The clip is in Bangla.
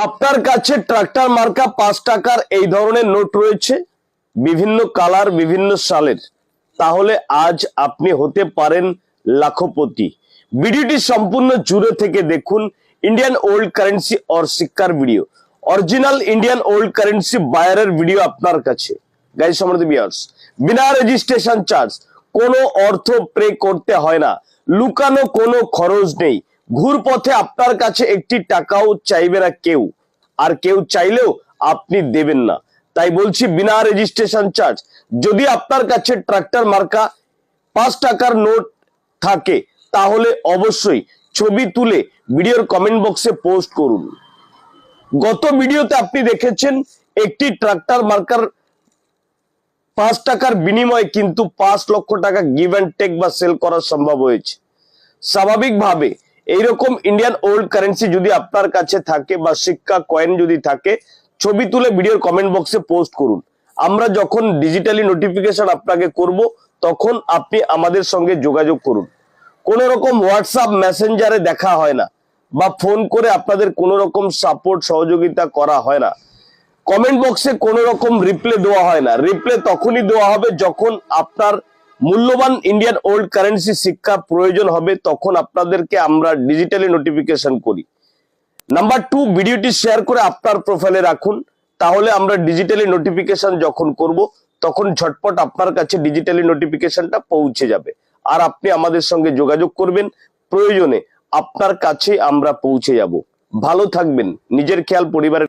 আপনার কাছে ট্রাক্টর মার্কা 5 টাকার এই ধরনের নোট রয়েছে, বিভিন্ন কালার, বিভিন্ন সালের। তাহলে আজ আপনি হতে পারেন লাখপতি। ভিডিওটি সম্পূর্ণ জুড়ে থেকে দেখুন। ইন্ডিয়ান ওল্ড কারেন্সি और সিক্কার video, original Indian old currency বায়ারের ভিডিও আপনার কাছে। গাইস সমৃদ্ধ ভিউয়ার্স, বিনা রেজিস্ট্রেশন চার্জ, কোনো অর্থ পে করতে হয় না, লুকানো কোনো খরচ নেই। ঘুরপথে আপনার কাছে একটি টাকাও চাইবে না কেউ, আর কেউ চাইলেও আপনি দেবেন না। তাই বলছি বিনা রেজিস্ট্রেশন চার্জ। যদি আপনার কাছে ট্রাক্টর মার্কা 5 টাকার নোট থাকে তাহলে অবশ্যই ছবি তুলে ভিডিওর কমেন্ট বক্সে পোস্ট করুন। গত ভিডিওতে আপনি দেখেছেন একটি ট্রাক্টর মার্কার 5 টাকার বিনিময়ে কিন্তু 5 লক্ষ টাকা গিভ অ্যান্ড টেক বা সেল করা সম্ভব হয়েছে। স্বাভাবিকভাবে এইরকম ইন্ডিয়ান ওল্ড কারেন্সি যদি আপনার কাছে থাকে বা সিক্কা কয়েন যদি থাকে, ছবি তুলে ভিডিওর কমেন্ট বক্সে পোস্ট করুন। আমরা যখন ডিজিটালি নোটিফিকেশন আপনাকে করব তখন আপনি আমাদের সঙ্গে যোগাযোগ করুন। কোনো রকম হোয়াটসঅ্যাপ মেসেঞ্জারে দেখা হয় না বা ফোন করে আপনাদের কোনো রকম সাপোর্ট সহযোগিতা করা হয় না। কমেন্ট বক্সে কোনো রকম রিপ্লে দেওয়া হয় না। রিপ্লে তখনই দেওয়া হবে যখন আপনার মূল্যবান ইন্ডিয়ান ওল্ড কারেন্সি সিক্কা প্রয়োজন হবে, তখন আপনাদেরকে আমরা ডিজিটালি নোটিফিকেশন করি। নাম্বার 2, ভিডিওটি শেয়ার করে আপনার প্রোফাইলে রাখুন। তাহলে আমরা ডিজিটালি নোটিফিকেশন যখন করব তখন ঝটপট আপনার কাছে ডিজিটালি নোটিফিকেশনটা পৌঁছে যাবে, আর আপনি আমাদের সঙ্গে যোগাযোগ করবেন। প্রয়োজনে আপনার কাছে আমরা পৌঁছে যাব। ভালো থাকবেন, নিজের খেয়াল, পরিবারের